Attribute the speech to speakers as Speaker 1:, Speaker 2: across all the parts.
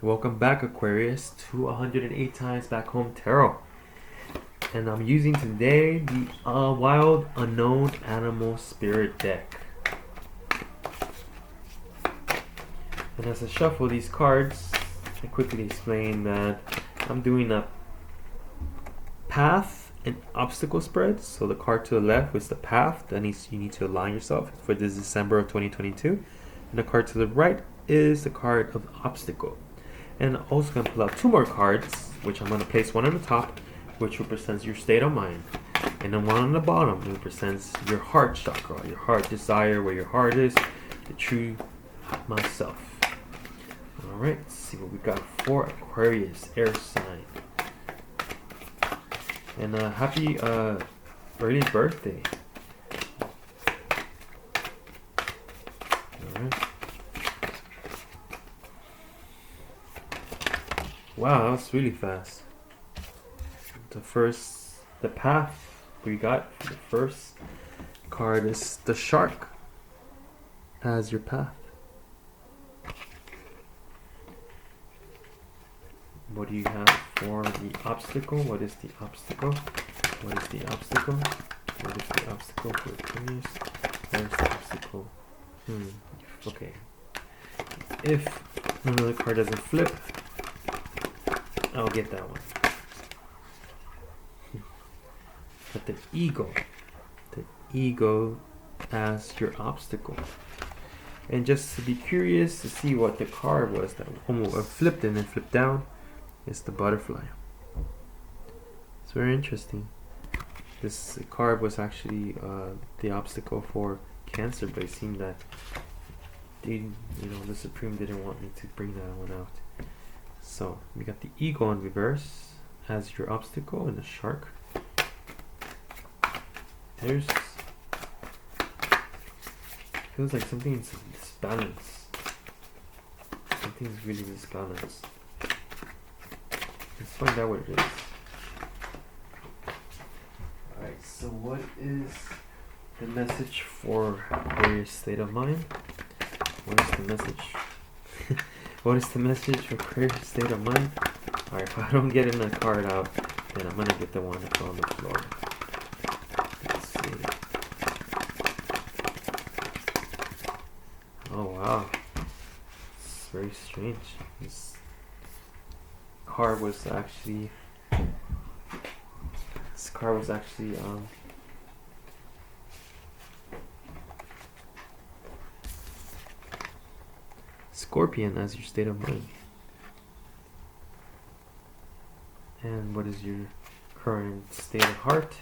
Speaker 1: Welcome back, Aquarius, to 108 Times Back Home Tarot. And I'm using today the Wild Unknown Animal Spirit deck. And as I shuffle these cards, I quickly explain that I'm doing a path and obstacle spread. So the card to the left is the path that you need to align yourself for this December of 2022. And the card to the right is the card of obstacle. And I'm also going to pull out two more cards, which I'm going to place one on the top, which represents your state of mind, and then one on the bottom, which represents your heart chakra, your heart desire, where your heart is, the true myself. Alright, let's see what we got for Aquarius, air sign. And happy early birthday. Alright. Wow, that was really fast. The path we got for the first card is the shark as your path. What do you have for the obstacle? What is the obstacle? What is the obstacle? What is the obstacle for Aquarius? Where's the obstacle? Okay. If another card doesn't flip, I'll get that one. But the ego as your obstacle. And just to be curious to see what the card was that almost flipped and then flipped down, is the butterfly. It's very interesting. This card was actually the obstacle for Cancer, but it seemed that the Supreme didn't want me to bring that one out. So we got the ego in reverse as your obstacle and the shark. There's feels like something's disbalanced. Something's really disbalanced. Let's find out what it is. Alright, so what is the message for Aquarius state of mind? What is the message? What is the message for Aquarius state of mind? Alright, if I don't get in the card out, then I'm gonna get the one that's on the floor. Let's see. Oh wow. It's very strange. This card was actually Scorpion as your state of mind. And what is your current state of heart?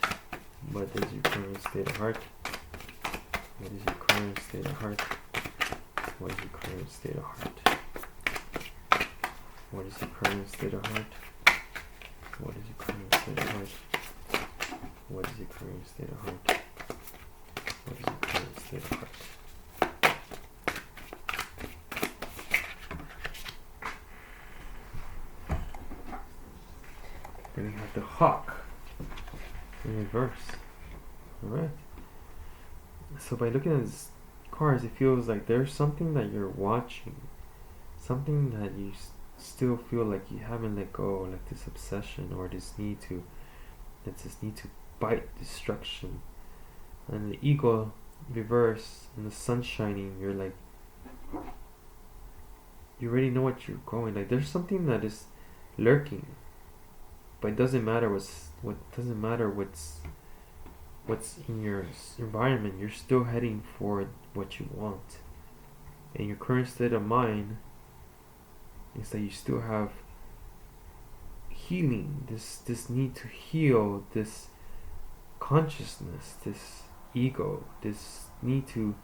Speaker 1: What is your current state of heart? What is your current state of heart? What is your current state of heart? What is your current state of heart? What is your current state of heart? What is your current state of heart? What is your current state of heart? Then we have the hawk in reverse. Alright. So by looking at these cards, it feels like there's something that you're watching. Something that you still feel like you haven't let go, like this obsession or this need to bite destruction. And the ego reverse and the sun shining, you're like, you already know what you're going. Like there's something that is lurking, but it doesn't matter what's in your environment. You're still heading for what you want. And your current state of mind is that you still have healing, this need to heal, this consciousness, this ego, this need to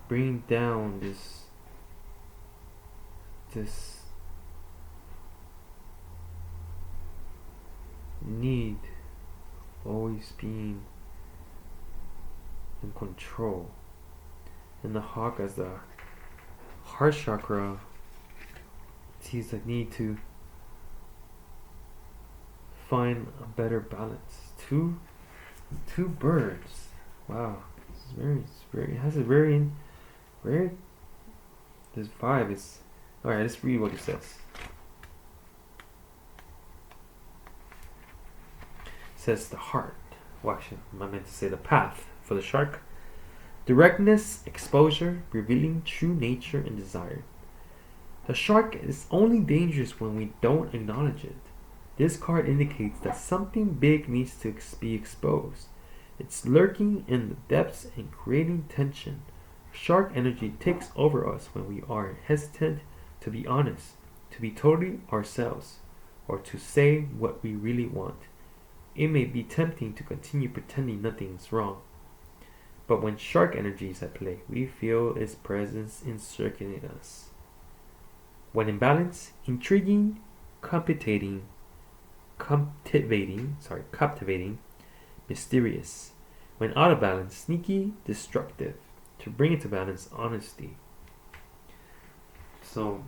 Speaker 1: bring down this need always being in control. And the hawk as the heart chakra sees the need to find a better balance. Two birds. Wow, it has a very this vibe is alright. Let's read what it says. says the heart. Well, actually, I meant to say the path for the shark. Directness, exposure, revealing true nature and desire. The shark is only dangerous when we don't acknowledge it. This card indicates that something big needs to be exposed. It's lurking in the depths and creating tension. Shark energy takes over us when we are hesitant to be honest, to be totally ourselves, or to say what we really want. It may be tempting to continue pretending nothing's wrong. But when shark energy is at play, we feel its presence encircling us. When in balance, intriguing, captivating, mysterious. When out of balance, sneaky, destructive. To bring it to balance, honesty. So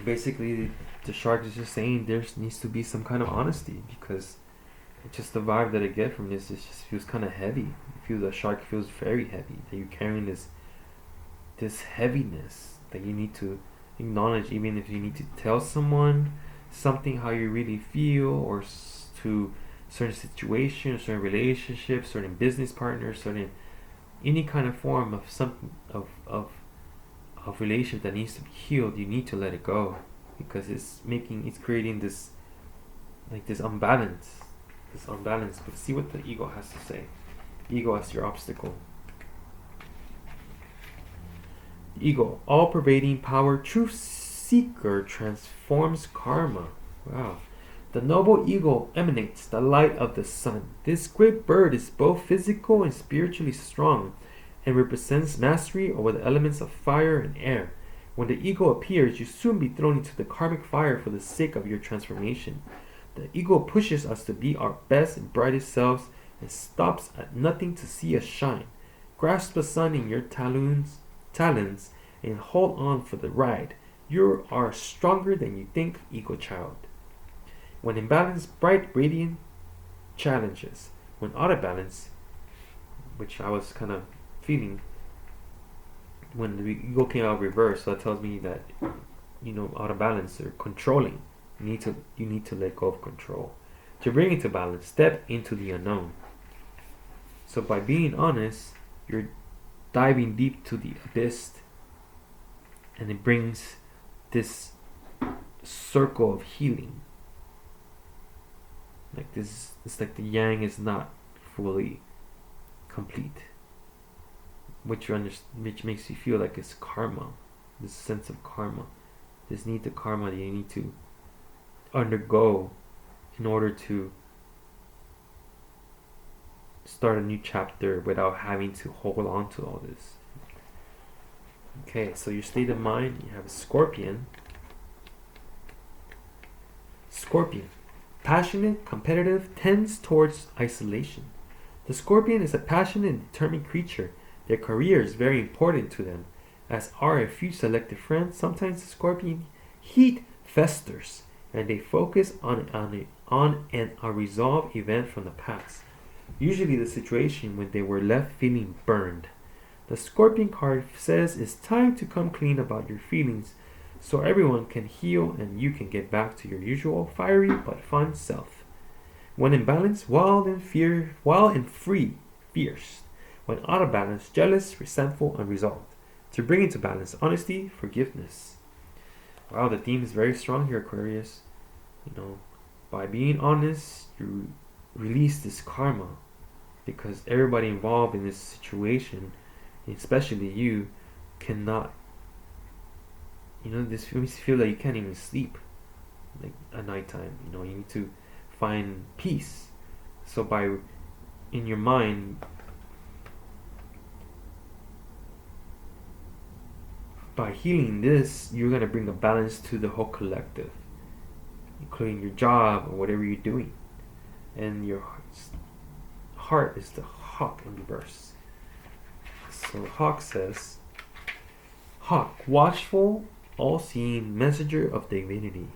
Speaker 1: basically, the shark is just saying there needs to be some kind of honesty, because it's just the vibe that I get from this. It just feels kind of heavy. The shark feels very heavy. That you're carrying this heaviness that you need to acknowledge, even if you need to tell someone something how you really feel, or to certain situations, certain relationships, certain business partners, certain any kind of form of something of relationship that needs to be healed. You need to let it go, because it's creating this unbalance. But see what the ego has to say. Ego as your obstacle. Ego, all-pervading power, truth seeker, transforms karma. Wow. The noble ego emanates the light of the sun. This great bird is both physical and spiritually strong, and represents mastery over the elements of fire and air. When the ego appears, you soon be thrown into the karmic fire for the sake of your transformation. The ego pushes us to be our best and brightest selves, and stops at nothing to see us shine. Grasp the sun in your talons, and hold on for the ride. You are stronger than you think, ego child. When in balance, bright, radiant challenges. When out of balance, which I was kind of feeling, when the ego came out reverse, so that tells me that, out of balance or controlling. You need to let go of control. To bring it to balance, step into the unknown. So by being honest, you're diving deep to the abyss, and it brings this circle of healing. Like this, it's like the yang is not fully complete, which makes you feel like it's karma, this sense of karma, this need to karma that you need to undergo in order to start a new chapter without having to hold on to all this. Okay, so your state of mind, you have a Scorpion. Scorpion, passionate, competitive, tends towards isolation. The Scorpion is a passionate and determined creature. Their career is very important to them, as are a few selected friends. Sometimes the Scorpion heat festers, and they focus on an unresolved event from the past, usually the situation when they were left feeling burned. The Scorpion card says it's time to come clean about your feelings, so everyone can heal and you can get back to your usual fiery but fun self. When in balance, wild and free, fierce. When out of balance, jealous, resentful, unresolved. To bring into balance, honesty, forgiveness. Wow, the theme is very strong here, Aquarius. By being honest, you release this karma, because everybody involved in this situation, especially you, cannot. This makes you feel like you can't even sleep, like at nighttime. You need to find peace. So in your mind, by healing this, you're gonna bring a balance to the whole collective, including your job or whatever you're doing. And your heart is the hawk in reverse. So hawk says, hawk, watchful, all-seeing, messenger of divinity.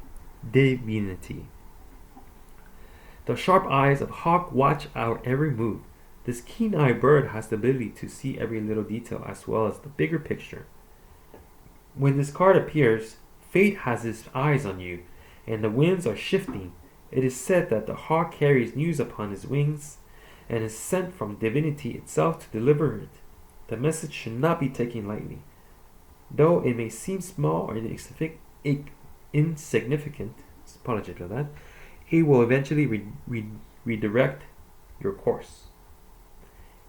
Speaker 1: The sharp eyes of hawk watch our every move. This keen-eyed bird has the ability to see every little detail as well as the bigger picture. When this card appears, fate has its eyes on you, and the winds are shifting. It is said that the hawk carries news upon his wings and is sent from divinity itself to deliver it. The message should not be taken lightly. Though it may seem small or insignificant, apologize for that, it will eventually redirect your course.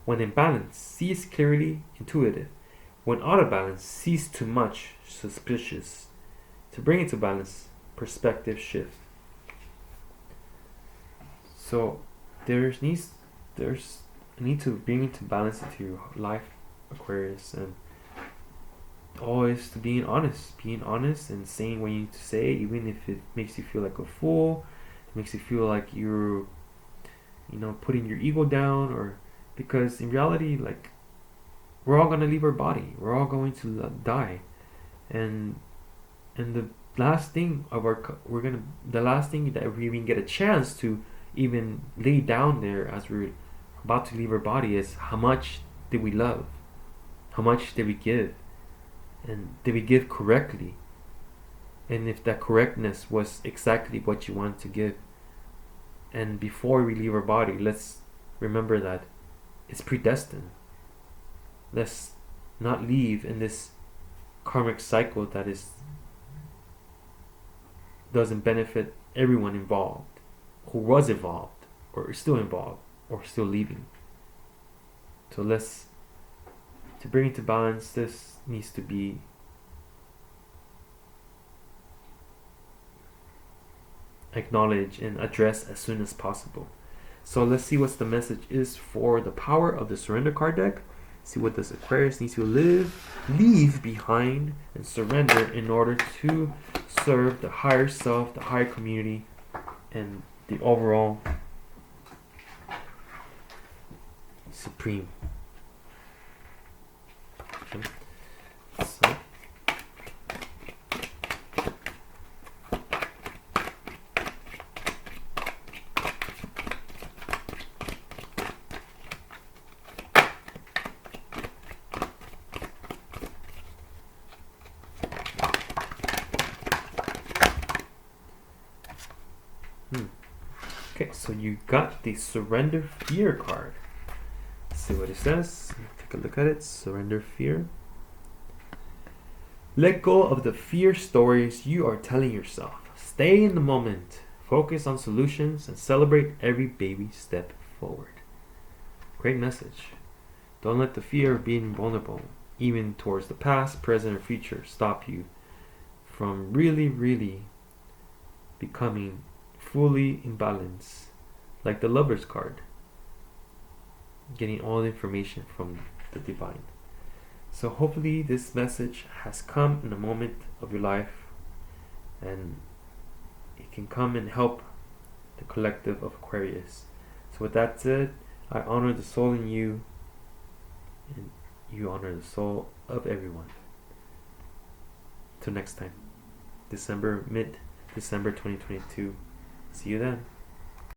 Speaker 1: When in balance, cease clearly intuitive. When out of balance, cease too much suspicious. To bring it to balance, perspective shift. So there's a need to bring it to balance into your life, Aquarius, and always to being honest and saying what you need to say, even if it makes you feel like a fool, it makes you feel like you're, putting your ego down, or because in reality, like, we're all gonna leave our body, we're all going to die, and the last thing the last thing that we even get a chance to even lay down there as we're about to leave our body is how much did we love, how much did we give, and did we give correctly, and if that correctness was exactly what you wanted to give. And before we leave our body, let's remember that it's predestined. Let's not leave in this karmic cycle that doesn't benefit everyone involved, who was involved, or is still involved, or still leaving. So to bring it to balance, this needs to be acknowledged and addressed as soon as possible. So let's see what the message is for the power of the surrender card deck. See what this Aquarius needs to leave behind and surrender in order to serve the higher self, the higher community, and the overall supreme. Okay. So okay, so you got the Surrender Fear card. Let's see what it says. Take a look at it. Surrender Fear. Let go of the fear stories you are telling yourself. Stay in the moment. Focus on solutions and celebrate every baby step forward. Great message. Don't let the fear of being vulnerable, even towards the past, present, or future, stop you from really becoming fully in balance, like the Lover's card, getting all the information from the divine. So hopefully this message has come in a moment of your life, and it can come and help the collective of Aquarius. So with that said, I honor the soul in you, and you honor the soul of everyone. Till next time, mid-December 2022. See you then.